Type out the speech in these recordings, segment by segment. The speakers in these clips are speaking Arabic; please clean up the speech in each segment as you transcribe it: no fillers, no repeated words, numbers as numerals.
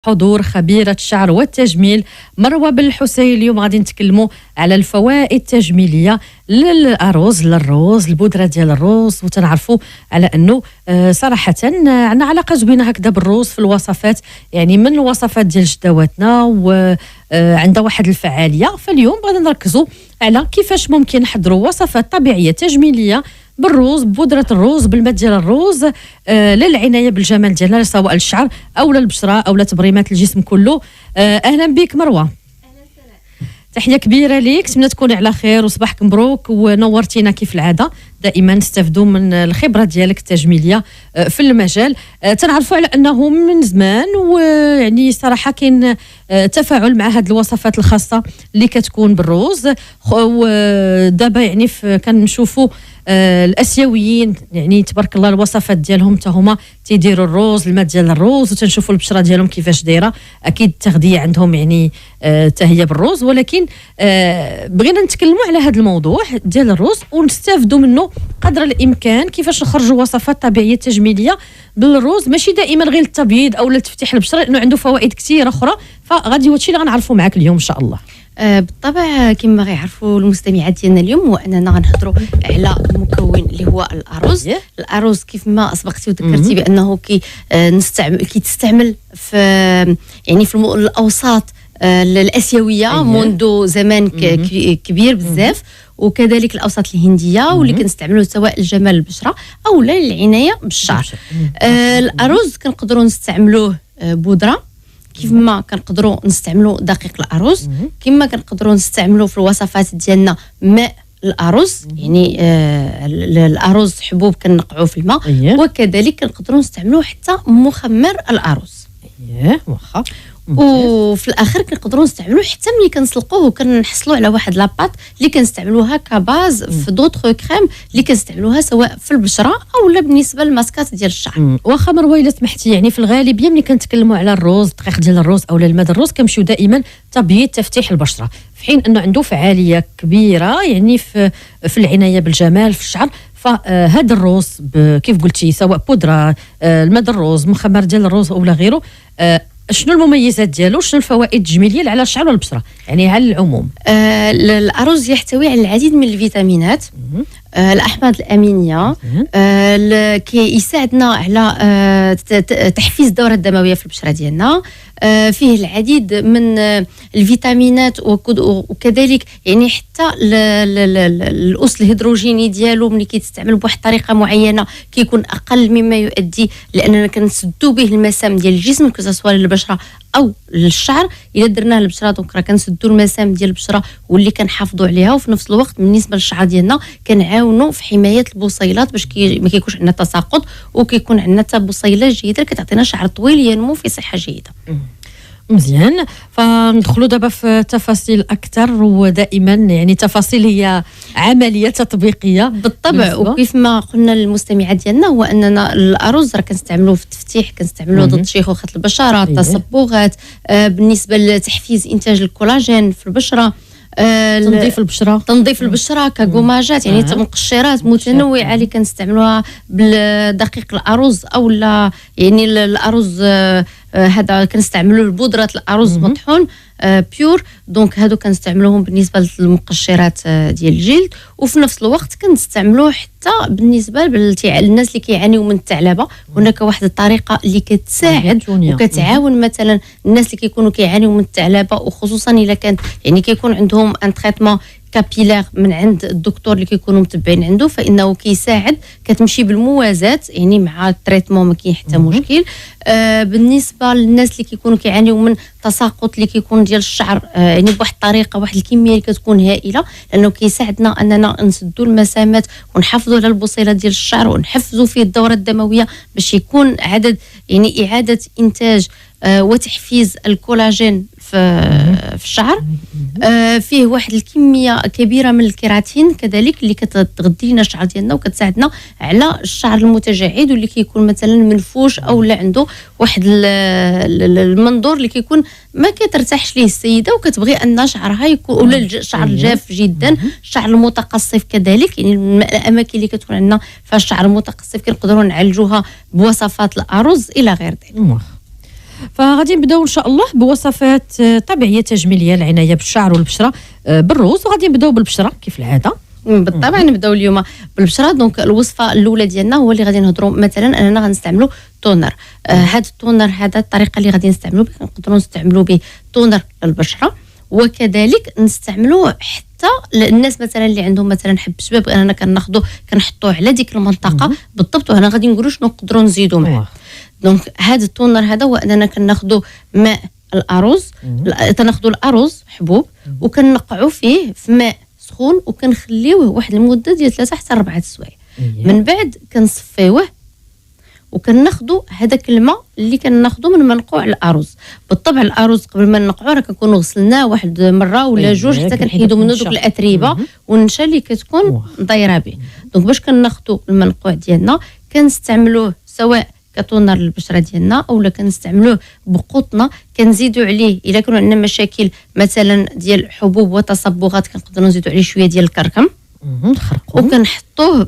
حضور خبيرة الشعر والتجميل مروة بالحسين. اليوم غادي نتكلموا على الفوائد التجميلية للأرز، للروز، البودرة ديال الروز. وتنعرفوا على أنه صراحة عندنا علاقة زوينة هكذا بالروز في الوصفات، يعني من الوصفات ديال جدواتنا وعندها واحد الفعالية. فاليوم غادي نركزوا على كيفاش ممكن نحضروا وصفات طبيعية تجميلية بالروز، ببودرة الروز، بالماء ديال الروز، للعناية بالجمال ديالنا سواء للشعر أو للبشرة أو لتبريمات الجسم كله. أهلا بك مروة. تحية كبيرة ليك، نتمنى تكوني على خير وصباحك مبروك ونورتينا كيف العادة. دائما نستفدوا من الخبرة ديالك التجميلية في المجال. تنعرفوا على أنه من زمان ويعني صراحة كاين تفاعل مع هذه الوصفات الخاصة اللي كتكون بالروز. ودابا يعني كنشوفوا الاسيويين يعني تبارك الله الوصفات ديالهم حتى هما تيديروا الروز، الماء ديال الروز، وتنشوفوا البشره ديالهم كيفاش دايره. اكيد التغذيه عندهم يعني حتى هي بالروز، ولكن بغينا نتكلموا على هذا الموضوع ديال الروز ونستافدوا منه قدر الامكان. كيفاش نخرجوا وصفات طبيعيه تجميليه بالروز، ماشي دائما غير التبييض او لتفتيح البشره، لانه عنده فوائد كثيره اخرى. فغادي هو الشيء اللي غنعرفوا معاك اليوم ان شاء الله. بالطبع كما غيعرفوا المستمعات ديالنا اليوم هو اننا غنهضروا على المكون اللي هو الارز. الارز كيف ما اسبقتي وذكرتي بانه كيتستعمل في يعني في الاوساط الاسيويه منذ زمان كبير بزاف، وكذلك الاوساط الهنديه واللي كنستعملوه سواء لجمال البشره او للعنايه بالشعر. الارز كنقدروا نستعملوه بودره، كيف ما كنقدروا نستعملوا دقيق الارز، كما كنقدروا نستعملوا في الوصفات ديالنا ماء الارز، يعني الارز حبوب كنقعوه في الماء، وكذلك كنقدروا نستعملوا حتى مخمر الارز. واخا. وفي الاخر كنقدروا نستعملوه حتى ملي كنسلقوه وكنحصلوا على واحد لاباط اللي كنستعملوها كباز في دوطخ كريم اللي كنستعملوها سواء في البشره او لا بالنسبه للماسكات ديال الشعر. واخا مروه الا سمحتي، يعني في الغالبيه ملي كنتكلموا على الروز، الدقيق ديال الروز او الماء ديال الروز، كنمشيو دائما تبييض تفتيح البشره، في حين انه عنده فعاليه كبيره يعني في العنايه بالجمال في الشعر. فهذا الروز كيف قلتي سواء بودره، الماء ديال الروز، مخمر ديال الروز او لا غيره، شنو المميزات ديالو، شنو الفوائد التجميليه على الشعر والبشره يعني على العموم؟ الارز يحتوي على العديد من الفيتامينات، الاحماض الامينيه، كيساعدنا على تحفيز الدوره الدمويه في البشره ديالنا. فيه العديد من الفيتامينات، وكذلك يعني حتى الاس الهيدروجيني ديالو ملي كيتستعمل بواحد الطريقه معينه كيكون اقل مما يؤدي، لاننا كنسدوا به المسام ديال الجسم كسواء للبشره او للشعر. الا درناه للبشره دونك راه كنسدوا المسام ديال البشره واللي كنحافظوا عليها، وفي نفس الوقت بالنسبه للشعر ديالنا كنعاونوا في حمايه البصيلات باش ما كيكونش عندنا تساقط، وكيكون عندنا حتى بصيله جيده كتعطينا شعر طويل ينمو في صحه جيده. مزيان. فندخلوا دابا في تفاصيل اكثر، ودائما يعني تفاصيل هي عمليه تطبيقيه بالطبع. وكيف ما قلنا للمستمعات ديالنا هو اننا الارز راه كنستعملوه في التفتيح، كنستعملوه ضد شيخوخه البشره، التصبغات، بالنسبه لتحفيز انتاج الكولاجين في البشره، تنظيف البشره كقماجات، يعني مقشرات متنوعه اللي كنستعملوها بالدقيق الارز او لا يعني الارز هذا كنستعملوا بودره الارز مطحون بيور. دونك هادو كنستعملوهم بالنسبه للمقشرات ديال الجلد، وفي نفس الوقت كنستعملوه حتى بالنسبه للناس اللي كيعانيوا من الثعلبه. هناك واحد الطريقه اللي كتساعد وكتعاون مثلا الناس اللي كيكونوا كيعانيوا من الثعلبه، وخصوصا الا كان يعني كيكون عندهم ان تريتمون كابيلار من عند الدكتور اللي كيكونوا متبعين عنده، فانه كيساعد، كتمشي بالموازات يعني مع التريتمون ما كاين حتى مشكل. بالنسبه للناس اللي كيكونوا كيعانيوا من تساقط اللي كيكون ديال الشعر، يعني بواحد الطريقه واحد الكميه اللي كتكون هائله، لانه كيساعدنا اننا نسدوا المسامات ونحافظوا على البصيله ديال الشعر ونحفزوا فيه الدوره الدمويه باش يكون عدد يعني اعاده انتاج وتحفيز الكولاجين في الشعر. فيه واحد الكميه كبيره من الكيراتين كذلك اللي كتغذي لنا الشعر ديالنا وكتساعدنا على الشعر المتجعد واللي كيكون مثلا منفوش او لا عنده واحد المنظور اللي كيكون ما كترتاحش ليه السيده وكتبغي ان شعرها يكون ولا الشعر الجاف جدا، الشعر المتقصف كذلك، يعني الاماكن اللي كتكون عندنا فيها الشعر المتقصف كنقدروا نعالجوها بوصفات الارز الى غير ذلك. فغادي نبداو ان شاء الله بوصفات طبيعيه تجميليه للعنايه بالشعر والبشره بالروز، وغادي نبداو بالبشره كيف العاده. بالطبع نبداو اليوم بالبشره. دونك الوصفه الاولى ديالنا هو اللي غادي نهضروا مثلا اننا غنستعملوا تونر. هذا التونر هذا الطريقه اللي غادي نستعملوا به، نقدروا نستعملوا به تونر للبشره، وكذلك نستعملوا حتى الناس مثلا اللي عندهم مثلا حب شباب اننا كناخذوا كنحطوه على ديك المنطقه بالضبط، وهنا غادي نقولوا شنو نقدروا نزيدوا معاه. دونك هذا التونر هذا هو اننا كناخذوا ماء الارز، تناخذوا الارز حبوب وكنقعوا فيه في ماء سخون وكنخليوه واحد المده ديال 3 حتى 4 سوايع. من بعد كنصفيوه وكناخذوا هذاك الماء اللي كناخذوا من منقوع الارز. بالطبع الارز قبل ما نقعوه راه كنكونوا غسلناه واحد مره ولا جوج حتى كنحيدوا منه دوك الاتربه والنشا اللي كتكون دايره به. دونك باش كناخذوا المنقوع ديالنا كنستعملوه سواء كتونر للبشره ديالنا اولا كنستعملوه بقطنه، كنزيدوا عليه الا كانوا عندنا مشاكل مثلا ديال حبوب وتصبغات كنقدروا نزيدوا عليه شويه ديال الكركم وكنحطوه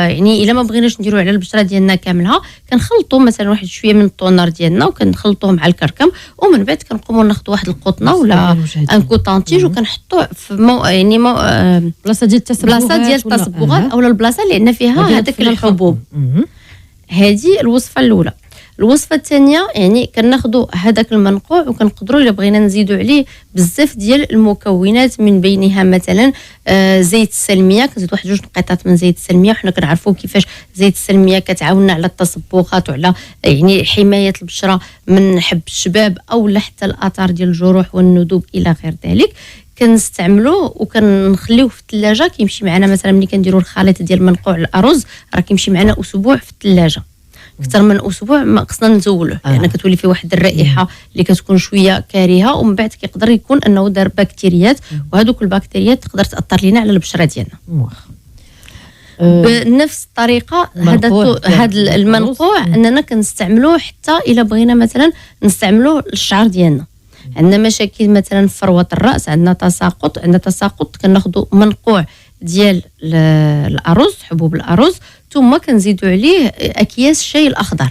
يعني الا ما بغيناش نديروا على البشره ديالنا كاملها كنخلطوا مثلا واحد شويه من التونر ديالنا وكنخلطوه مع الكركم، ومن بعد كنقوموا ناخذوا واحد القطنه ولا ان كوطونتيج وكنحطوه في بلاصه ديال التصبغات اولا البلاصه اللي عندنا فيها هذاك الحبوب. هذه الوصفه الاولى. الوصفه الثانيه يعني كناخذوا هذاك المنقوع وكنقدروا الا بغينا نزيدوا عليه بزاف ديال المكونات، من بينها مثلا زيت السلميه، كنزيد واحد 2 نقيطات من زيت السلميه، وحنا كنعرفوا كيفاش زيت السلميه كتعاوننا على التصبغات وعلى يعني حمايه البشره من حب الشباب او حتى الاثار ديال الجروح والندوب الى غير ذلك. كنستعملوه وكنخليوه في الثلاجه، كيمشي معنا مثلا ملي كنديروا الخليط ديال منقوع الارز راه كيمشي معنا اسبوع في الثلاجه، اكثر من اسبوع ما خصنا نزولوه لان كتولي فيه واحد الرائحه اللي كتكون شويه كارهه، ومن بعد كيقدر يكون انه دار بكتيريات، وهذوك البكتيريات تقدر تاثر لينا على البشره ديالنا. بنفس الطريقه هذا المنقوع اننا كنستعملوه حتى الا بغينا مثلا نستعملوه للشعر ديالنا. عندنا مشاكل مثلا في فروه الراس، عندنا تساقط كناخذوا منقوع ديال الارز حبوب الارز ثم كنزيدوا عليه اكياس الشاي الاخضر،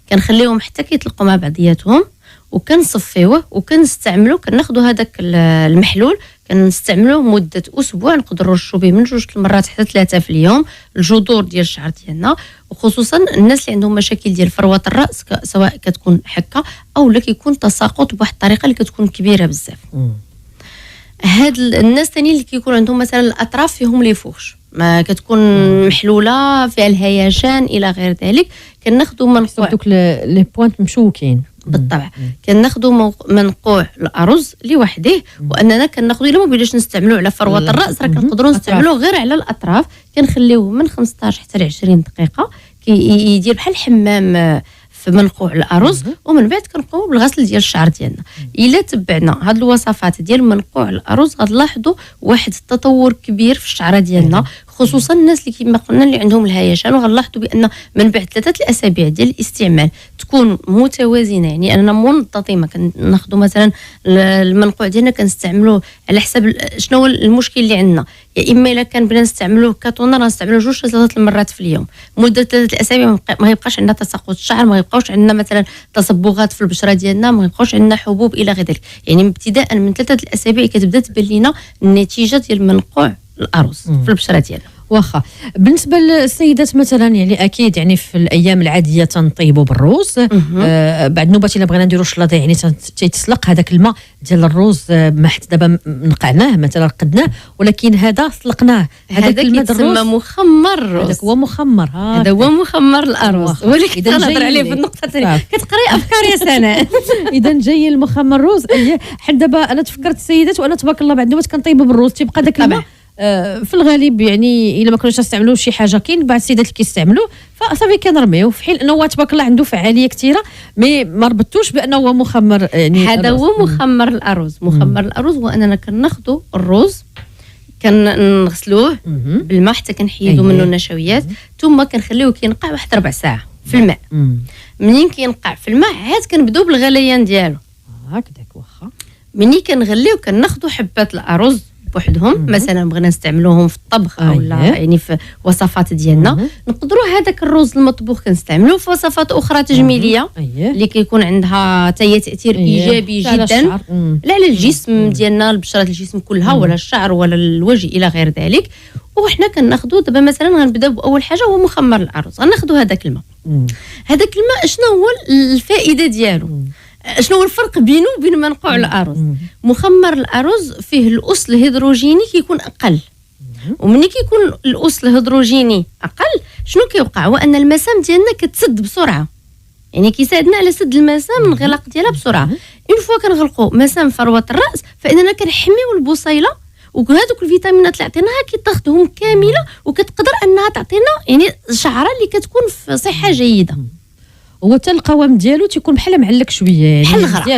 كنخليهم حتى كيطلقوا مع بعضياتهم وكنصفيوه وكنستعملوا كناخذوا هذاك المحلول كنستعملوه مده اسبوع، نقدروا نرشوا به من 2 المرات حتى 3 في اليوم الجذور ديال الشعر ديالنا، وخصوصا الناس اللي عندهم مشاكل ديال فروه الراس سواء كتكون حكه او لا كيكون تساقط بواحد الطريقه اللي كتكون كبيره بزاف. هاد الناس ثاني اللي كيكون عندهم مثلا الاطراف فيهم لي فوش ما كتكون محلوله فيها الهيجان الى غير ذلك، كناخذوا منقوع دوك لي بوينت مشوكين. بالطبع كناخذوا منقوع الارز لوحده، واننا كناخذوا الا ما بغيناش نستعملوه على فروه الراس راه كنقدروا نستعملوه غير على الاطراف، كنخليوه من 15 حتى ل 20 دقيقه كيدير بحال الحمام في منقوع الارز، ومن بعد كنقوموا بالغسل ديال الشعر ديالنا. الا تبعنا هاد الوصفات ديال منقوع الارز غنلاحظوا واحد التطور كبير في الشعر ديالنا، خصوصا الناس اللي كما قلنا اللي عندهم الهيجان، وغنلاحظوا بان من بعد 3 الاسابيع ديال الاستعمال تكون متوازنه، يعني اننا منتظمه. كناخذوا مثلا المنقوع ديالنا كنستعملوه على حسب شنو هو المشكل اللي عندنا، يا اما الا كان بغينا نستعملوه كتونر نستعملوه 2 3 المرات في اليوم مده 3 الاسابيع، ما يبقاش عندنا تساقط الشعر، ما يبقاوش عندنا مثلا تصبغات في البشره ديالنا، ما يبقاوش عندنا حبوب الى غير ذلك. يعني ابتداء من 3 الاسابيع كتبدا تبان لنا النتيجه ديال منقوع الارز في البشره ديالنا. واخا بالنسبه للسيدات مثلا يعني اكيد يعني في الايام العاديه تنطيبوا بالروز، بعد نوبات الا بغينا نديروا شلاضه يعني تيتسلق هذاك الماء ديال الروز، ما حتى دابا نقعناه مثلا قدناه، ولكن هذا سلقناه، هذاك الماء يسمى مخمر الروز، هذاك هو مخمر، هذا هو مخمر الارز، ولكن نهضر عليه في النقطه الثانيه. كتقري افكار يا سناء. اذا جاي المخمر الروز حتى دابا انا تفكرت السيدات وانا تبارك الله بعد نوبات كنطيبوا بالروز تيبقى داك الماء في الغالب يعني الا ما كناش نستعملوه شي حاجه، كاين بعض السيدات اللي كيستعملوه فصافي كنرميوه، في حين انه تبارك الله عنده فعاليه كثيره، مي ما ربطوش بانه هو مخمر. يعني هذا هو مخمر الارز. مخمر الارز هو اننا كناخذوا الروز كنغسلوه بالماء حتى كنحيدوا منه النشويات، ثم كنخليوه كينقع واحد 4 ساعات في الماء. منين كينقع في الماء عاد كنبداو بالغليان ديالو هكذاك. واخا مني كنغليو كناخذوا حبات الارز بوحدهم مثلا بغينا نستعملوهم في الطبخ او لا يعني في وصفات ديالنا نقدروا هذاك الرز المطبوخ كنستعملوه في وصفات اخرى تجميليه اللي كيكون عندها حتى هي تاثير ايجابي جدا لا على الجسم ديالنا بشره الجسم كلها ولا الشعر ولا الوجه الى غير ذلك. وحنا كناخذوا دابا مثلا غنبداو باول حاجه هو مخمر الارز. غناخذوا هذاك الماء شنو هو الفائده ديالو شنو هو الفرق بينه وبين منقوع الارز؟ مخمر الارز فيه الاس الهيدروجيني كيكون اقل ومني كيكون الاس الهيدروجيني اقل شنو كيوقع هو ان المسام ديالنا كتسد بسرعه يعني كيساعدنا على سد المسام الانغلاق ديالها بسرعه. اون فوا كنغلقوا مسام فروه الراس فاننا كنحميو البصيله وهذوك الفيتامينات اللي عطيناها كتاخذهم كامله وكتقدر انها تعطينا يعني شعره اللي كتكون في صحه جيده. هو حتى القوام ديالو تيكون بحال معلك شويه يعني بحال الغرق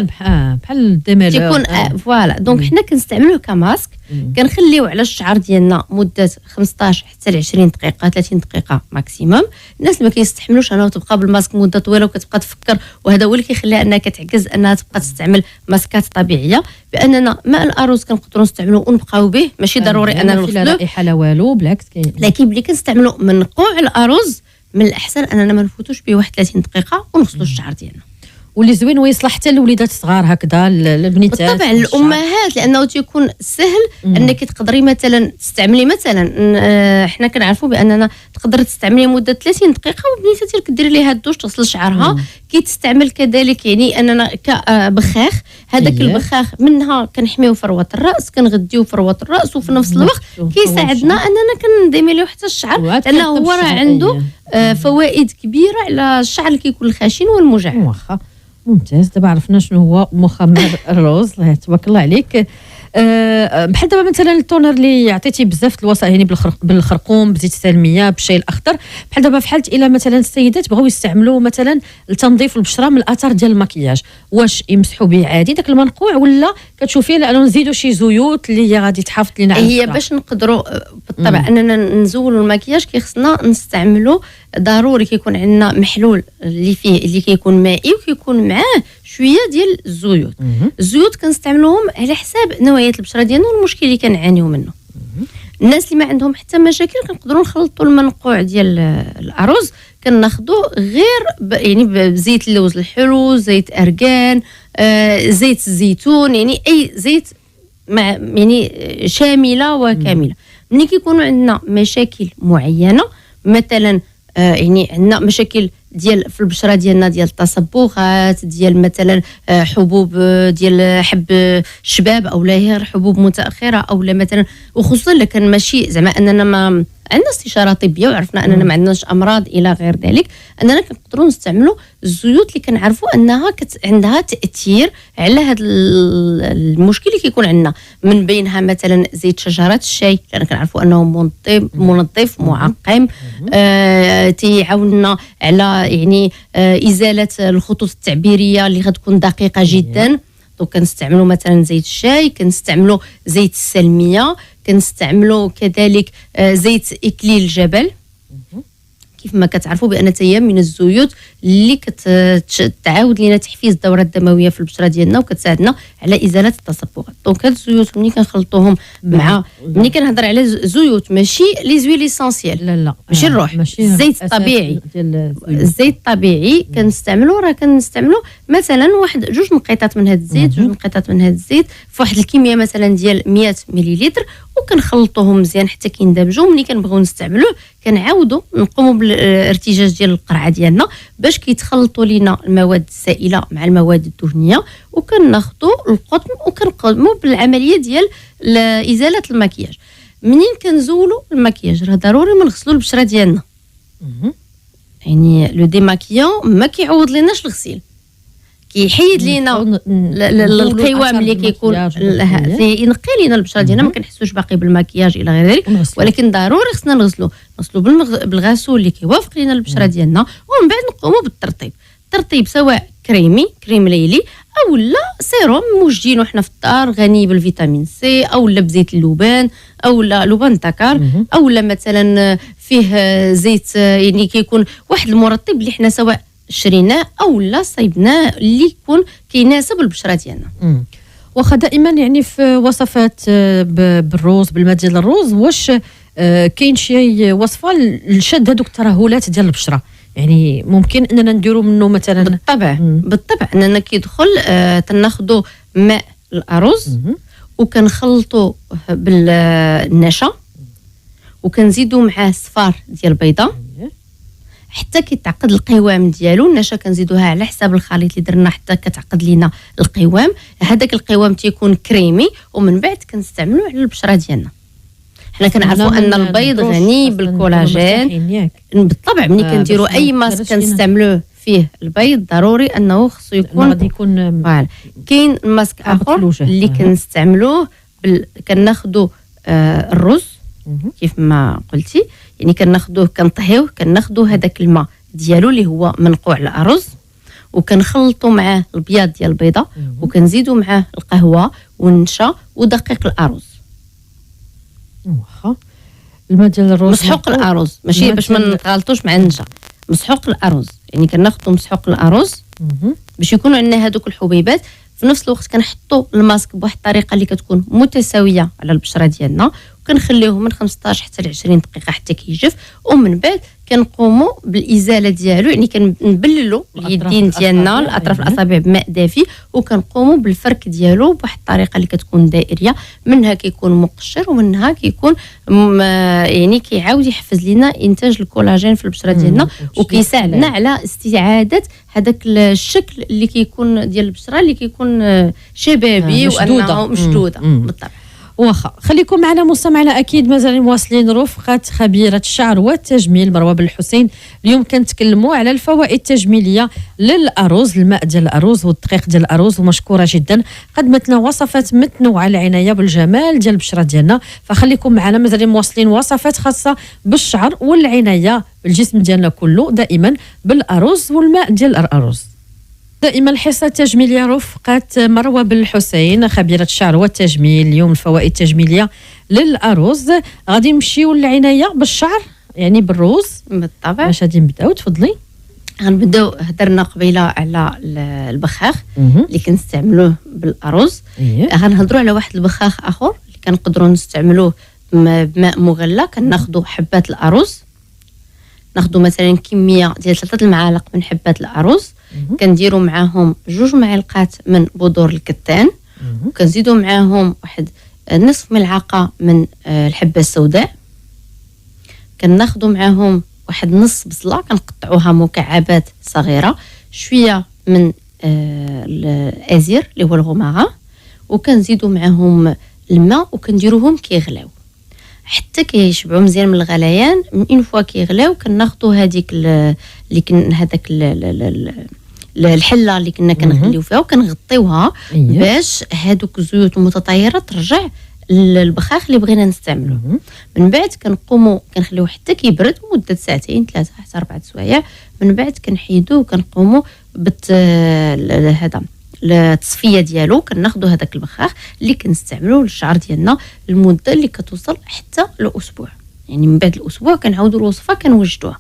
بحال الدمالة تيكون فوالا. دونك حنا كنستعملوه كماسك كنخليوه على الشعر ديالنا مده 15 حتى ل 20 دقيقه 30 دقيقه ماكسيموم. الناس اللي ما كيستحملوش انها تبقى بالماسك مده طويله وكتبقى تفكر وهذا هو اللي كيخليها انها كتعكز انها تبقى تستعمل ماسكات طبيعيه. باننا ماء الارز كنقدروا نستعملوه ونبقاو به ماشي ضروري اننا نغسلوه لا رائحه لا والو بالعكس لكن ملي كنستعملوا منقوع الارز من الاحسن اننا ما نفوتوش به واحد 30 دقيقه ونغسلوا الشعر ديالنا. واللي زوين ويصلح حتى الوليدات الصغار هكذا البنيتات بالطبع الامهات لانه تيكون سهل انك تقدري مثلا تستعملي مثلا حنا كنعرفوا باننا تقدر تستعملي مده 30 دقيقه وبنيتها ديالك ديري ليها الدوش تغسل شعرها كيتستعمل كذلك يعني اننا كبخاخ هذاك البخاخ منها كنحميو فروه الراس كنغديو فروه الراس وفي نفس الوقت كيساعدنا اننا كنديميليو حتى الشعر لانه هو راه عنده فوائد كبيره على الشعر اللي كيكون الخشن والمجعد. واخا ممتاز. دابا عرفنا شنو هو مخمر الرز تبارك الله عليك. بحال دابا مثلا التونر اللي عطيتي بزاف الوصفات يعني بالخرقوم بزيت السلميه بالشاي الاخضر بحال دابا في حاله الا مثلا السيدات بغاو يستعملوا مثلا لتنظيف البشره من الاثار ديال المكياج واش يمسحوا به عادي داك المنقوع ولا كتشوفي لانه نزيدوا شي زيوت اللي هي غادي تحافظ لينا على هي باش نقدروا بالطبع اننا نزولوا المكياج كيخصنا نستعملوا ضروري كيكون عندنا محلول اللي كيكون مائي وكيكون معاه شويه ديال الزيوت. الزيوت كنستعملوهم على حساب نوعيه البشره ديالنا والمشكل اللي كنعانيو منه. الناس اللي ما عندهم حتى مشاكل كنقدروا نخلطوا المنقوع ديال الارز كناخذوا غير يعني بزيت اللوز الحلو زيت ارغان زيت الزيتون يعني اي زيت مع يعني شامله وكامله. ملي كيكونوا عندنا مشاكل معينه مثلا يعني عندنا مشاكل ديال في البشره ديالنا ديال التصبغات ديال مثلا حبوب ديال حب الشباب او لا هي حبوب متاخره او لا مثلا وخصوصا الا كان ماشي زعما اننا ما عندنا استشاره طبيه وعرفنا اننا ما عندناش امراض الى غير ذلك اننا كنقدروا نستعملوا الزيوت اللي كنعرفوا انها عندها تاثير على هذا المشكل اللي كيكون عندنا من بينها مثلا زيت شجره الشاي لان كنعرفوا انه منظف معقم تيعاوننا على يعني ازاله الخطوط التعبيريه اللي غتكون دقيقه جدا. دونك كنستعملوا مثلا زيت الشاي كنستعملوا زيت السلميه كنستعملوا كذلك زيت اكليل الجبل كيف ما كتعرفوا بان هي من الزيوت اللي كتعاود لنا تحفيز الدوره الدمويه في البشره ديالنا وكتساعدنا على ازاله التصبغات. دونك هاد الزيوت ملي كنخلطوهم مع ملي كنهضر على زيوت ماشي لي زويل اسونسييل لا ماشي الروح الزيت الطبيعي الزيت الطبيعي كنستعملوا مثلا واحد 2 نقيطات من هاد الزيت 2 نقيطات من هاد الزيت في واحد الكميه مثلا ديال 100 مليلتر وكنخلطوهم مزيان حتى كيندمجوا. ملي كنبغيو نستعملوه كنعاودوا نقوموا بالارتجاج ديال القرعه ديالنا باش كيتخلطوا لينا المواد السائله مع المواد الدهنيه وكناخذوا القطن وكنقوموا بالعمليه ديال ازاله المكياج. منين كنزولوا المكياج راه ضروري ما نغسلوا البشره ديالنا يعني لو ديماكيون ما كيعوض ليناش الغسيل كيحيد لينا القوام اللي كيكون ينقي لينا البشره ديالنا ما كنحسوش باقي بالمكياج الى غير ذلك ولكن ضروري خصنا نغسلو بالغسول اللي كيوافق لينا البشره ديالنا ومن بعد نقوموا بالترطيب سواء كريم ليلي او لا سيروم موجدينو حنا في الدار غني بالفيتامين سي او لا بزيت اللبان او لا لبان الذكر او لا مثلا فيه زيت يعني كيكون واحد المرطب اللي حنا سواء شريناه او لا صيبناه اللي يكون كيناسب البشره ديالنا. واخا دائما يعني في وصفات بالروز بالماء ديال الروز، واش كاين شي وصفه لشد هذوك الترهلات ديال البشره؟ يعني ممكن اننا نديروا منه مثلا؟ بالطبع اننا كيدخل تناخذوا ماء الارز وكنخلطوا بالنشا وكنزيدوا معاه صفار ديال البيضه حتى كيتعقد القوام ديالو. النشا كنزيدوها على حساب الخليط اللي درنا حتى كتعقد لينا القوام. هذاك القوام تيكون كريمي ومن بعد كنستعملوه على البشره ديالنا. حنا كنعرفوا ان البيض غني بالكولاجين. بالطبع ملي كنديروا اي ماسك كنستعملوه فيه البيض ضروري انه خصو يكون غادي يكون فوالا. كاين ماسك اخر اللي كنستعملوه كناخذوا الرز كيف ما قلتي، يعني كناخذوه كنطهيوه كناخذوا هذاك الماء ديالو اللي هو منقوع الارز وكنخلطوا معاه البياض ديال البيضه وكنزيدوا معاه القهوه والنشا ودقيق الارز. واخا الماء ديال الرز مسحوق الارز ماشي باش ما نغلطوش مع النشا، مسحوق الارز يعني كناخذوا مسحوق الارز باش يكونوا عندنا هذوك الحبيبات. في نفس الوقت كنحطوا الماسك بواحد الطريقه اللي كتكون متساويه على البشره ديالنا وكنخليوه من 15 حتى ل 20 دقيقه حتى كيجف. ومن بعد كنقوموا بالازاله ديالو، يعني كنبللوا اليدين ديالنا الاطراف الاصابع بماء دافي وكنقوموا بالفرك ديالو بواحد الطريقه اللي كتكون دائريه. منها كيكون مقشر ومنها كيكون يعني كيعاود يحفز لنا انتاج الكولاجين في البشره ديالنا وكيساعدنا على استعاده هذاك الشكل اللي كيكون ديال البشره اللي كيكون شبابي وانه مشدوده. بالطبع. واخا خليكم معنا مستمعينا، اكيد مازال مواصلين رفقه خبيره الشعر والتجميل مروه بالحسين. اليوم كنتكلموا على الفوائد التجميليه للارز، الماء ديال الارز والدقيق ديال الارز، ومشكوره جدا قدمت لنا وصفات متنوعه للعنايه بالجمال ديال البشره ديالنا. فخليكم معنا مازال مواصلين وصفات خاصه بالشعر والعنايه بالجسم ديالنا كله دائما بالارز والماء ديال الارز. دائما الحصة التجميلية رفقة مروة بالحسين خبيرة الشعر والتجميل. اليوم الفوائد التجميلية للأرز. غادي نمشيو للعناية بالشعر يعني بالروز. بالطبع. باش غادي نبداو؟ تفضلي. غنبداو هضرنا قبيله على البخاخ اللي كنستعملوه بالأرز. غنهضروا على واحد البخاخ آخر اللي كنقدروا نستعملوه بماء مغلى. كناخذوا حبات الأرز، ناخذوا مثلا كميه ديال 3 المعالق من حبات الأرز، كنديروا معاهم 2 معالق من بذور الكتان وكنزيدوا معاهم واحد نصف ملعقه من الحبه السوداء. كناخذوا معاهم واحد نص بصله كنقطعوها مكعبات صغيره، شويه من الازير اللي هو الغماغه، وكنزيدوا معاهم الماء وكنديروهم كيغلاو حتى كيشبعوا مزيان من الغليان. من اون فوا كيغلاو كناخذوا هذيك اللي كن هذاك الحله اللي كنا كنغليو فيها وكنغطيوها باش هذوك الزيوت المتطايره ترجع للبخاخ اللي بغينا نستعملوه. من بعد كنقوموا كنخليوه حتى كيبرد مده 2 3 حتى 4 سوايع. من بعد كنحيدوه وكنقوموا هذا التصفيه ديالو. كناخذوا هذاك البخاخ اللي كنستعملوه للشعر ديالنا المده اللي كتوصل حتى لاسبوع، يعني من بعد الاسبوع كنعاودوا الوصفه كنوجدوها.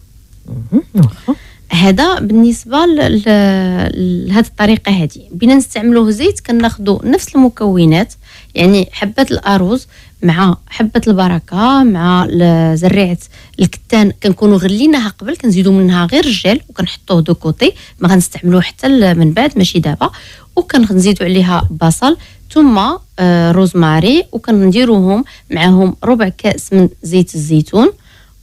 هذا بالنسبه لهذه الطريقه. هذه بينا نستعملوه زيت كناخذوا نفس المكونات، يعني حبه الارز مع حبه البركه مع زريعه الكتان كنكونوا غليناها قبل، كنزيدوا منها غير الجل وكنحطوه دو كوتي، ما غنستعملوه حتى من بعد ماشي دابا. وكنزيدوا عليها بصل ثم روزماري وكنديروهم معاهم ربع كاس من زيت الزيتون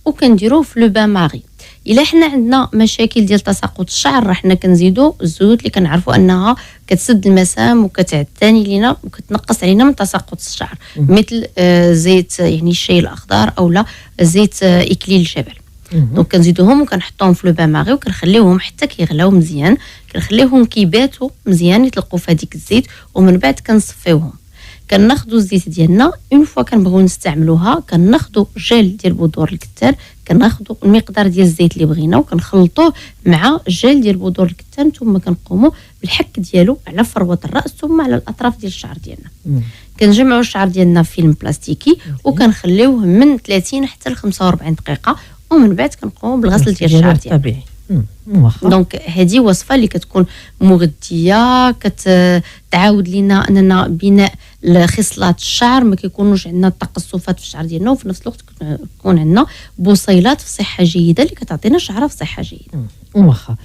وكنديروه في لو بان ماغي. الا حنا عندنا مشاكل ديال تساقط الشعر راه حنا كنزيدوا الزيوت اللي كنعرفوا انها كتسد المسام وكتعتاني لينا وكتنقص علينا من تساقط الشعر، مثل زيت يعني الشاي الاخضر اولا زيت اكليل الجبل. دونك كنزيدوهم وكنحطوهم في لو بان ماغي وكنخليوهم حتى كيغلاو مزيان، كنخليوهم كيباتوا مزيان يطلقوا في هذيك الزيت ومن بعد كنصفيوهم. كناخذوا الزيت ديالنا اون فوا كنبغيو نستعملوها كناخذوا جيل ديال بذور الكتان، كناخذوا المقدار ديال الزيت اللي بغينا وكنخلطوه مع الجيل ديال بذور الكتان ثم كنقوموا بالحك ديالو على فروه الراس ثم على الاطراف ديال الشعر ديالنا. كنجمعوا الشعر ديالنا في فيلم بلاستيكي وكنخليوه من 30 حتى ل 45 دقيقه ومن بعد كنقوموا بالغسل ديال الشعر ديالنا. دونك هذه وصفه اللي كتكون مغذيه، كتعاود لينا اننا بناء خصلات الشعر، ما كيكونوش عندنا تقصفات في الشعر ديالنا، وفي نفس الوقت كيكون عندنا بصيلات في صحه جيده اللي كتعطينا شعره في صحه جيده. واخا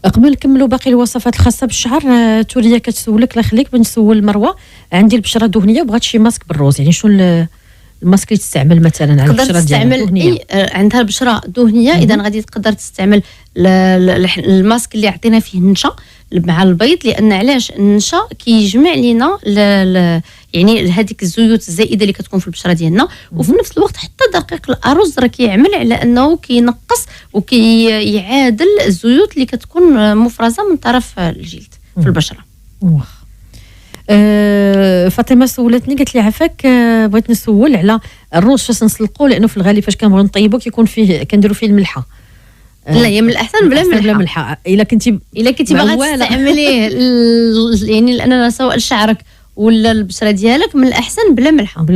قبل نكملوا باقي الوصفات الخاصه بالشعر، توريا كتسولك الله يخليك بنسول مروه، عندي البشره دهنيه وبغات شي ماسك بالروز، يعني شو الماسك اللي تستعمل مثلا على البشره ديالها؟ عندها البشره دهنيه اذا غادي تقدر تستعمل الماسك اللي عطينا فيه النشا مع البيض، لان علاش النشا كيجمع لينا يعني هذيك الزيوت الزائده اللي كتكون في البشره ديالنا، وفي نفس الوقت حتى دقيق الارز راه كيعمل على انه كينقص وكيعادل الزيوت اللي كتكون مفرزه من طرف الجلد في البشره. فاطمه سولتني قالت لي عافاك، بغيت نسول على الروز فاش نسلقوا، لانه في الغالب فاش كنبغيو نطيبوا كيكون فيه كنديروا فيه الملحه. لا هي من الاحسن بلا ملحه. الا كنتي باغا تستعمليه يعني لاننا سواء لشعرك ولا البشره ديالك من الاحسن بلا ملحه.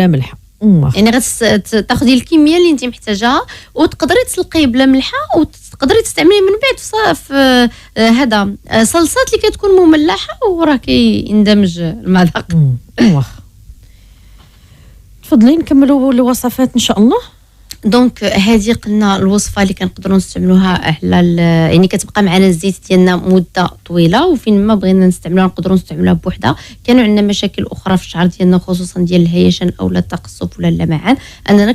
يعني غتاخدي الكميه اللي انت محتاجاها وتقدري تسلقيه بلا ملحه، وتقدري تستعمليه من بعد في هذا صلصات اللي كتكون مملحه وراه كيندمج المذاق. تفضلي نكملوا الوصفات ان شاء الله. دونك هذه قلنا الوصفه اللي كنقدروا نستعملوها على يعني كتبقى معنا الزيت ديالنا مده طويله، وفين ما بغينا نستعملوها نقدروا نستعملوها بوحدها. كانوا عندنا مشاكل اخرى في الشعر ديالنا خصوصا ديال الهيشان او التقصف ولا اللمعان، اننا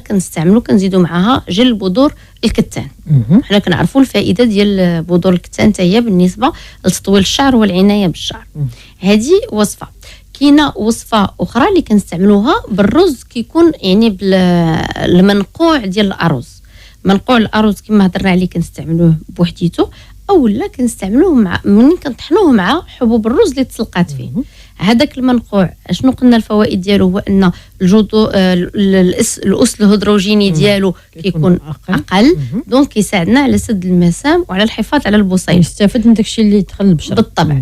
كنزيدوا معها جل بذور الكتان. حنا كنعرفوا الفائده ديال بذور الكتان حتى هي بالنسبه لتطويل الشعر والعنايه بالشعر. هذه وصفه. كاينه وصفه اخرى اللي كنستعملوها بالرز، كيكون يعني بالمنقوع ديال الارز. منقوع الارز كما هضرنا عليه كنستعملوه بوحديته، او لا كنستعملوه مع منين كنطحنوه مع حبوب الرز اللي تسلقات فيه. هذاك المنقوع اشنو قلنا الفوائد ديالو؟ هو ان الاس الهيدروجيني ديالو كيكون اقل دونك كيساعدنا على سد المسام وعلى الحفاظ على البصيل. نستافد من داكشي اللي دخل البشره بالطبع.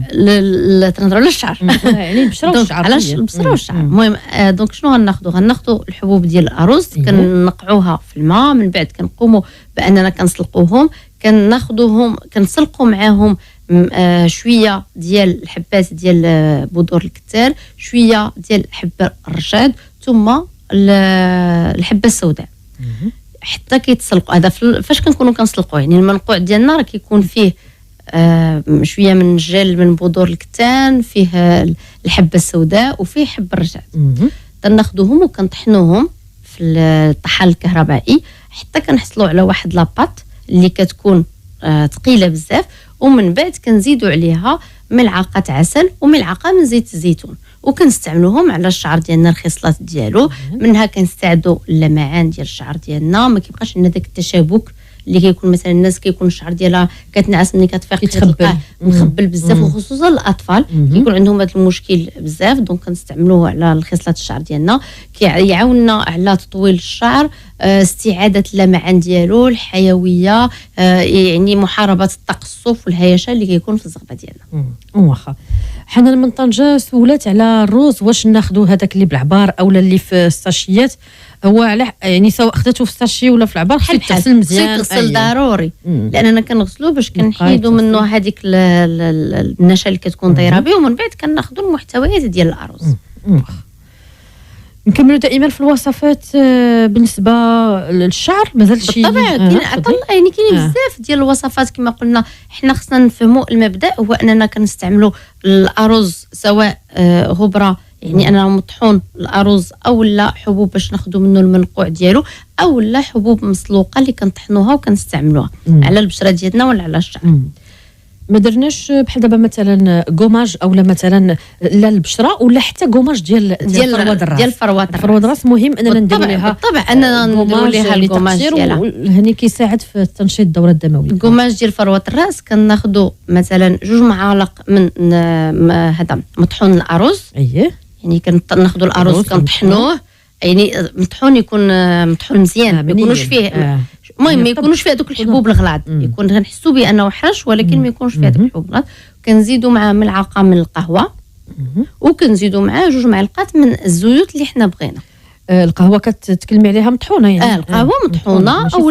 تنهضروا على الشعر يعني البشره والشعر. علاش البشره والشعر؟ المهم دونك شنو غناخذوا الحبوب ديال الارز كنقعوها في الماء، من بعد كنقوموا باننا كنسلقوهم، كناخذوهم كنسلقوا معاهم شويه ديال الحبات ديال بذور الكتان، شويه ديال حبه الرشاد، ثم الحبه السوداء حتى كيتسلقوا. هذا فاش كنكونوا كنسلقوا يعني المنقوع ديالنا راه كيكون فيه شويه من الجل من بذور الكتان، فيه الحبه السوداء وفيه حب الرشاد. كناخذوهم وكنطحنوهم في الطحال الكهربائي حتى كنحصلوا على واحد لاباط اللي كتكون ثقيله بزاف، ومن بعد كنزيدوا عليها ملعقه عسل وملعقه من زيت الزيتون، وكنستعملوهم على الشعر ديالنا الخصلات ديالو. منها كنستعدوا اللمعان ديال الشعر ديالنا، ما كيبقاش عندنا داك التشابك اللي كيكون مثلا الناس كيكون الشعر ديالها كتنعس ملي كتفيق كتلقاه مخبل بزاف، وخصوصا الاطفال كيكون عندهم هذا المشكل بزاف. دونك كنستعملوه على الخصلات الشعر ديالنا، كيعاوننا على تطويل الشعر، استعاده اللمعان ديالو، الحيويه، يعني محاربه التقصف والهيشان اللي كيكون في الزغبه ديالنا. واخا حنان من طنجه سولات على الروز، واش ناخذوا هذاك اللي بالعبار اولا اللي في الساشيات؟ هو على يعني سواء خدته في الساشي ولا في العبار خصو يتغسل مزيان. يتغسل ضروري لاننا كنغسلوه باش كنحيدوا منه هذيك النشا اللي كتكون دايره به، ومن بعد كناخذوا المحتويات ديال الارز. نكملوا دائما في الوصفات بالنسبه للشعر. مازال شي بالطبع يعني كاين بزاف ديال الوصفات كما قلنا. حنا خصنا نفهموا المبدا هو اننا كنستعملوا الارز سواء غبره يعني انا مطحون الارز، او لا حبوب باش ناخذوا منه المنقوع ديالو، او لا حبوب مسلوقه اللي كنطحنوها وكنستعملوها على البشره ديالنا ولا على الشعر. ما درناش بحال دابا مثلا كوماج او لا مثلا لا البشره ولا حتى كوماج ديال فروه الراس مهم اننا نديروا لها. بالطبع اننا نديروا لها الكوماج ديالها، هني كيساعد في تنشيط الدوره الدمويه. الكوماج ديال فروه الراس كناخذوا مثلا 2 معالق من هذا مطحون الارز. يعني كناخذوا الارز كنطحنوه، يعني مطحون يكون مطحون مزيان، ما يكونوش فيه المهم ما يكونوش فيه هذوك الحبوب الغلاض، يكون كنحسوا به انه حرش ولكن ما يكونش فيه هذوك الحبوب الغلاض. كنزيدوا معاه ملعقه من القهوه، وكنزيدوا معاه 2 معالق من الزيوت اللي حنا بغينا. القهوه كتكلمي عليها مطحونه يعني القهوه مطحونه او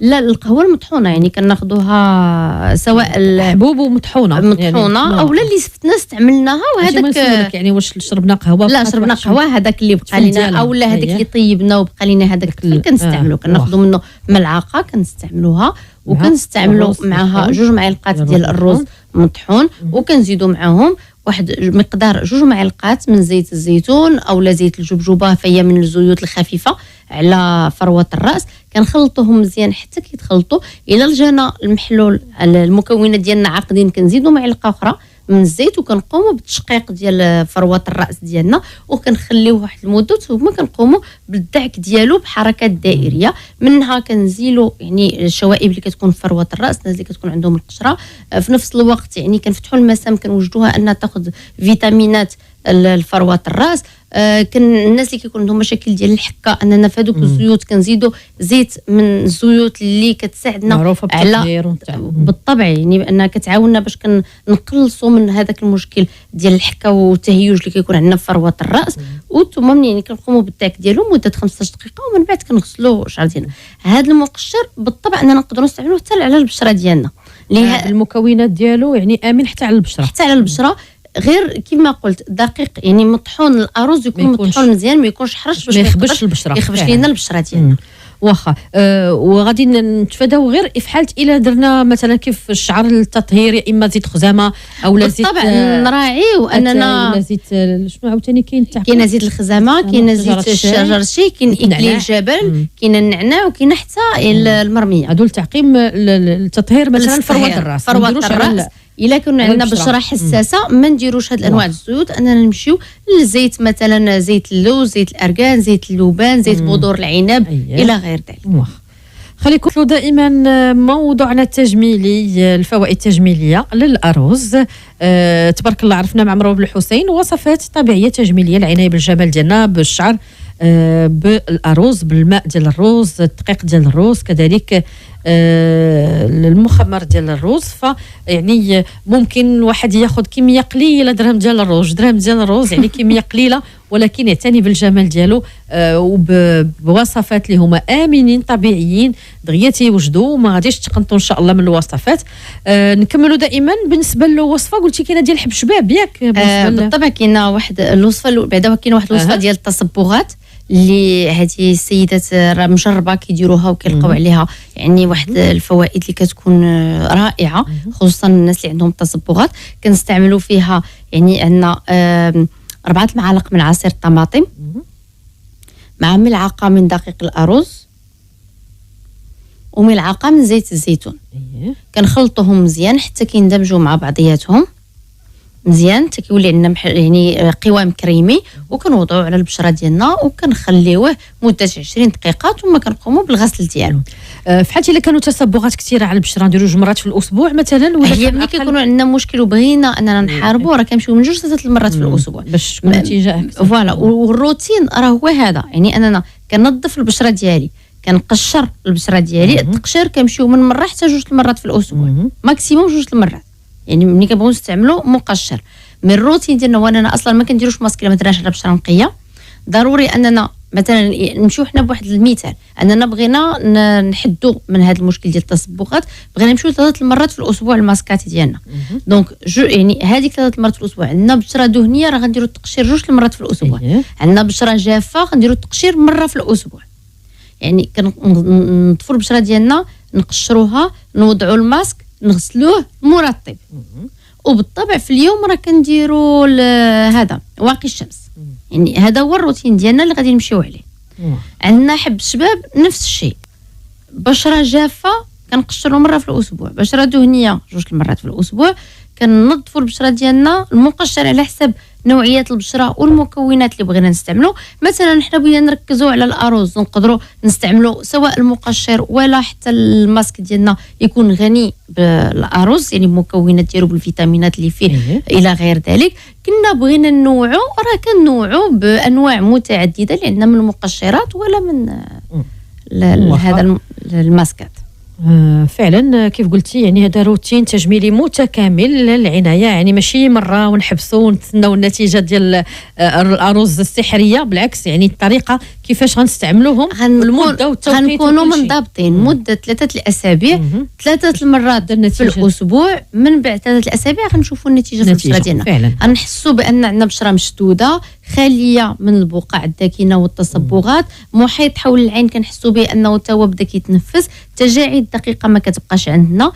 لا القهوه المطحونه يعني كناخذوها سواء الحبوب ومطحونه يعني او لا اللي فتنا استعملناها وهذاك يعني واش شربنا قهوه لا شربنا قهوه هذاك اللي بقى لنا او لا هذاك اللي طيبنا وبقى لنا هذاك كنستعملوا كناخذوا منه ملعقه كنستعملوها وكنستعملوا معها 2 معالق ديال الرز مطحون وكنزيدوا معاهم واحد مقدار 2 معالق من زيت الزيتون او لا زيت الجبجوبه فهي من الزيوت الخفيفه على فروه الراس كنخلطوهم مزيان حتى كيتخلطوا الى لجانا المحلول المكونات ديالنا عاقدين كنزيدوا معلقه اخرى من الزيت وكنقوموا بالتشقيق ديال فروه الراس ديالنا وكنخليوه واحد المده ثم كنقوموا بالدعك ديالو بحركات دائريه منها كنزيلوا يعني الشوائب اللي كتكون في فروه الراس الناس اللي كتكون عندهم القشره في نفس الوقت يعني كنفتحوا المسام كنوجدوها انها تاخذ فيتامينات الفروه الراس كان الناس اللي كيكون عندهم مشاكل ديال الحكه اننا في هذوك الزيوت كنزيدوا زيت من الزيوت اللي كتساعدنا على بالطبع يعني انها كتعاوننا باش كنقلصوا من هذاك المشكل ديال الحكه والتهيج اللي كيكون عندنا في فروه الراس وثم يعني كنقوموا بالتاك ديالو مده 15 دقيقه ومن بعد كنغسلوا الشعر ديالنا. هذا المقشر بالطبع اننا نقدروا نستعملوه حتى على البشره ديالنا اللي المكونات ديالو يعني امن حتى على البشره غير كما قلت دقيق يعني مطحون الارز يكون مطحون مزيان ما يكونش حرش باش ما يخبش البشره يخبش لينا البشره ديالنا واخا وغادي نتفاداو غير في حاله الا درنا مثلا كيف الشعر التطهير يا اما زيت خزامه او لا زيت طبعا نراعيو اننا ولا زيت شنو عاوتاني كاين زيت الخزامه كاين زيت الشجرشي كاين اكليل الجبل كاين النعناع وكاين حتى المرميه هذول تعقيم التطهير مثلا فروه الراس الا كنا عندنا بشره حساسه ما نديروش هاد الانواع الزيوت اننا نمشيو للزيت مثلا زيت اللوز زيت الارغان زيت اللوبان زيت بذور العنب الى غير ذلك. خليكم دائما موضوعنا التجميلي الفوائد التجميليه للارز تبارك الله عرفنا مع مروه بالحسين وصفات طبيعيه تجميليه العنايه بالجمال ديالنا بالشعر بالارز بالماء ديال الرز الدقيق ديال الرز كذلك المخمر ديال الرز فيعني ممكن واحد ياخذ كميه قليله درهم ديال الرز يعني كميه قليله ولكن يعتني بالجمال ديالو وبوصفات اللي هما امنين طبيعيين دغيا تيوجدوا وما غاديش تقنطوا ان شاء الله من الوصفات. نكملوا دائما بالنسبه للوصفه قلتي كاينه ديال الحبشباب ياك بالطبع كاينه واحد الوصفه بعدا كاينه واحد الوصفه ديال التصبغات اللي هذه السيدات راه مجربه كيديروها وكيلقاو عليها يعني واحد الفوائد اللي كتكون رائعه خصوصا الناس اللي عندهم تصبغات كنستعملوا فيها يعني عندنا 4 معالق من عصير الطماطم مع ملعقه من دقيق الارز وملعقه من زيت الزيتون كنخلطوهم مزيان حتى كيندمجوا مع بعضياتهم مزيان حتى كيولي عندنا يعني قوام كريمي وكنوضعوه على البشره ديالنا وكنخليوه مده 20 دقيقه ثم كنقوموا بالغسل ديالو. في حالة الا كانوا تسبغات كثيره على البشره نديروا 2 مرات في الاسبوع مثلا ولا هي ملي كيكونوا عندنا مشكل وبغينا اننا نحاربوا راه كنمشيو من 2 ل 3 مرات في الاسبوع باش تكون النتيجه اكثر. فوالا والروتين راه هو هذا يعني اننا كنظف البشره ديالي كنقشر البشره ديالي التقشير كنمشيو من مره حتى 2 المرات في الاسبوع ماكسيموم 2 المرات يعني ملي كنبغيو نستعملوا مقشر من الروتين ديالنا وانا اصلا ما كنديروش ماسك الا ما درناش على بشره نقيه ضروري اننا مثلا نمشيو حنا بواحد المثال اننا بغينا نحدوا من هذا المشكل ديال التصبغات بغينا نمشيو 3 مرات في الاسبوع الماسكات ديالنا دونك يعني هذيك 3 مرات في الاسبوع عندنا بشره دهنيه راه غنديروا التقشير 2 مرات في الاسبوع عندنا بشره جافه غنديروا التقشير مره في الاسبوع يعني كنطفوا البشره ديالنا نقشروها نوضعوا الماسك نغسلوه مرطب وبالطبع في اليوم راه كنديروا هذا واقي الشمس يعني هذا هو الروتين ديالنا اللي غادي نمشيو عليه. عندنا حب الشباب نفس الشيء بشره جافه كنقشروا مره في الاسبوع بشره دهنيه 2 مرات في الاسبوع كننظفوا البشره ديالنا المقشر على حسب نوعيه البشره والمكونات اللي بغينا نستعملوا مثلا حنا بغينا نركزوا على الارز نقدروا نستعملوا سواء المقشر ولا حتى الماسك ديالنا يكون غني بالارز يعني المكونات ديالو بالفيتامينات اللي فيه الى غير ذلك كنا بغينا ننوعوا راه كنوعوا بانواع متعدده اللي عندنا من المقشرات ولا من هذا الماسكات. فعلا كيف قلتي، يعني هذا روتين تجميلي متكامل للعنايه، يعني ماشي مره ونحبسوا ونتسناو النتيجه ديال الارز السحريه، بالعكس يعني الطريقه كيفاش غنستعملوهم والمده والتوقيت غنكونوا منضبطين مده 3 الاسابيع 3 المرات في الاسبوع. من بعد 3 الاسابيع غنشوفوا النتيجه في البشره ديالنا، غنحسوا بان عندنا بشره مشدوده خاليه من البقع الداكنه والتصبغات، محيط حول العين كنحسوا به انه تا هو بدا كيتنفس، تجاعيد دقيقه ما كتبقاش عندنا،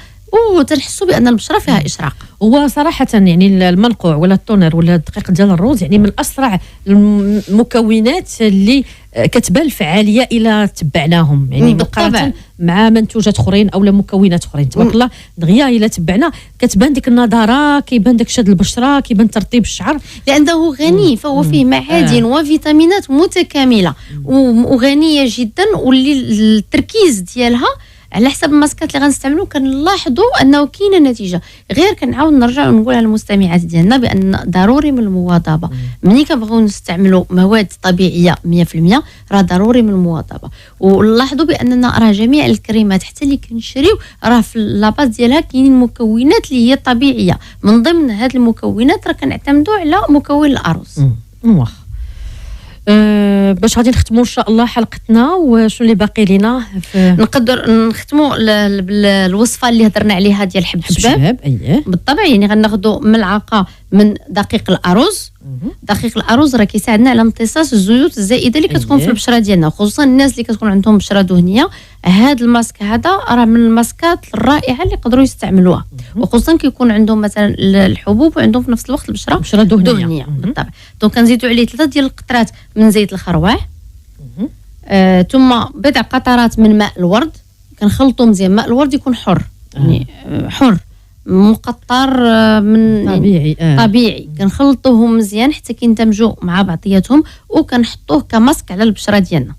وتنحسوا بان البشره فيها اشراق. وصراحه يعني المنقوع ولا التونر ولا الدقيق ديال الروز يعني من اسرع المكونات اللي كتبان الفعاليه الى تبعناهم، يعني مقارنه مع منتوجات اخرين او مكونات اخرين. تبارك الله دغيا الى تبعنا كتبان ديك النضاره، كيبان داك شد البشره، كيبان ترطيب الشعر، لانه غني فهو فيه معادن وفيتامينات متكامله وغنيه جدا، واللي التركيز ديالها على حسب الماسكات اللي غنستعملوا كنلاحظوا انه كاينه نتيجه. غير كنعاود نرجع ونقولها للمستمعات ديالنا بان ضروري من المواظبه، ملي كنبغيو نستعملوا مواد طبيعيه 100% راه ضروري من المواظبه. ونلاحظوا باننا راه جميع الكريمات حتى اللي كنشريو راه في لاباز ديالها كاينين مكونات اللي هي طبيعيه. من ضمن هذه المكونات راه كنعتمدوا على مكون الارز. باش غادي نختموا ان شاء الله حلقتنا، وشنو اللي باقي لينا؟ نقدر نختموا الوصفه اللي هضرنا عليها ديال حب الشباب. اييه بالطبع، يعني غناخذوا ملعقه من دقيق الارز. دقيق الارز راه كيساعدنا على امتصاص الزيوت الزائده اللي كتكون في البشره ديالنا، خصوصا الناس اللي كتكون عندهم بشره دهنيه. هذا الماسك هذا راه من الماسكات الرائعه اللي يقدروا يستعملوها، وخصوصا كيكون عندهم مثلا الحبوب وعندهم في نفس الوقت البشره دهنيه. بالطبع. دونك كنزيدوا عليه 3 ديال القطرات من زيت الخروع، ثم بضع قطرات من ماء الورد. كنخلطوا مزيان، ماء الورد يكون حر، يعني حر مقطر من طبيعي. طبيعي. كنخلطوهم مزيان حتى كيندمجوا مع بعضياتهم، وكنحطوه كماسك على البشره ديالنا.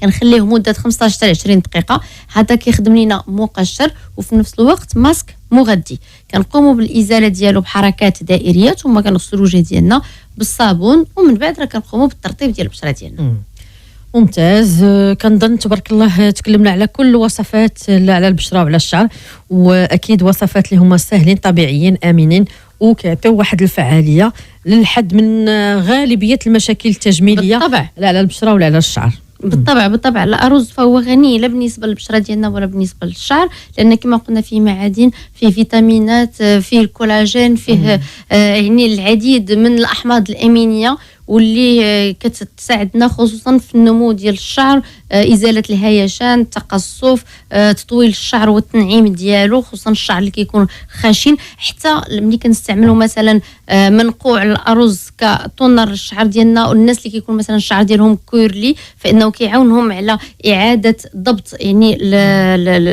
كنخليه مده 15 حتى 20 دقيقه. هذا كيخدم لينا مقشر وفي نفس الوقت ماسك مغذي. كنقوموا بالازاله ديالو بحركات دائريه، ثم كنغسلوا الوجه ديالنا بالصابون، ومن بعد راه كنقوموا بالترطيب ديال البشره ديالنا. ممتاز. كنظن تبارك الله تكلمنا على كل وصفات على البشره وعلى الشعر، واكيد وصفات اللي هما ساهلين طبيعيين امنين وكيعطيو واحد الفعاليه للحد من غالبيه المشاكل التجميليه بالطبع، لا على البشره ولا على الشعر. بالطبع الارز فهو غني لا بالنسبه للبشره ديالنا ولا بالنسبه للشعر، لان كما قلنا فيه معادن، فيه فيتامينات، فيه الكولاجين، فيه يعني العديد من الاحماض الامينيه، واللي كتساعدنا خصوصا في النمو ديال الشعر، ازاله الهيشان، التقصف، تطويل الشعر والتنعيم ديالو، خصوصا الشعر اللي كيكون خشن. حتى ملي كنستعملوا مثلا منقوع الارز كتونر الشعر ديالنا، والناس اللي كيكون مثلا الشعر ديالهم كورلي فانه كيعاونهم على اعاده ضبط يعني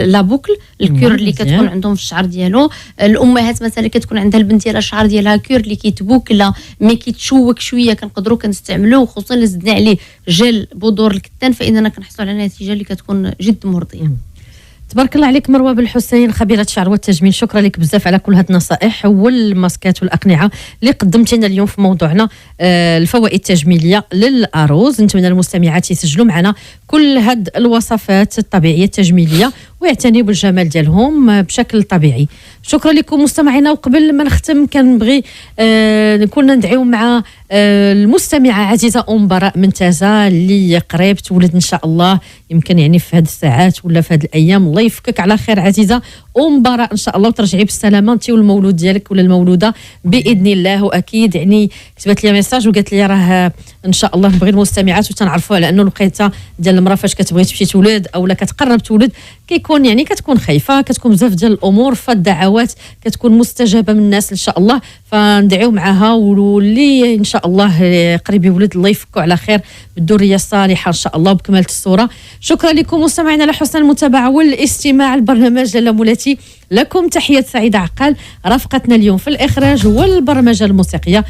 لا بوكل الكور اللي كتكون عندهم في الشعر ديالو. الامهات مثلا كتكون عندها البنت ديالها الشعر ديالها كور اللي كيتبوكلا مي كيتشوك شويه، كنقدروا كنستعملوه، خصوصا الا زدنا عليه جل بذور الكتان فاننا كنحصلوا على نتيجه اللي كتكون جد مرضيه. تبارك الله عليك مروه بالحسين، خبيره الشعر والتجميل. شكرا لك بزاف على كل هاد النصائح والماسكات والاقنعه اللي قدمتي لنا اليوم في موضوعنا الفوائد التجميليه للارز. نتمنى المستمعات يسجلوا معنا كل هاد الوصفات الطبيعيه التجميليه ويعتنيوا بالجمال ديالهم بشكل طبيعي. شكرا لكم مستمعينا. وقبل ما نختم كنبغي كنا ندعيو مع المستمعه عزيزه براء من تازا اللي قريب تولد ان شاء الله، يمكن يعني في هذه الساعات ولا في هذه الايام. الله يفكك على خير عزيزه براء ان شاء الله، وترجعي بالسلامه انت والمولود ديالك ولا المولوده باذن الله. واكيد يعني كتبت لي ميساج وقالت لي راه ان شاء الله نبغي المستمعات وتنعرفوا على انه الوقيته ديال المراه فاش كتبغي تمشي تولد او لا كتقرب تولد كيكون يعني كتكون خايفه، كتكون بزاف ديال الامور، فالدعوات كتكون مستجابه من الناس ان شاء الله. فندعيو معها واللي ان شاء الله قريب يولد الله يفكوا على خير بالذريه الصالحه ان شاء الله بكمال الصوره. شكرا لكم مستمعينا على حسن المتابعه والاستماع البرنامج لاله مولاتي. لكم تحيه سعيده عقال رافقتنا اليوم في الاخراج والبرمجه الموسيقيه.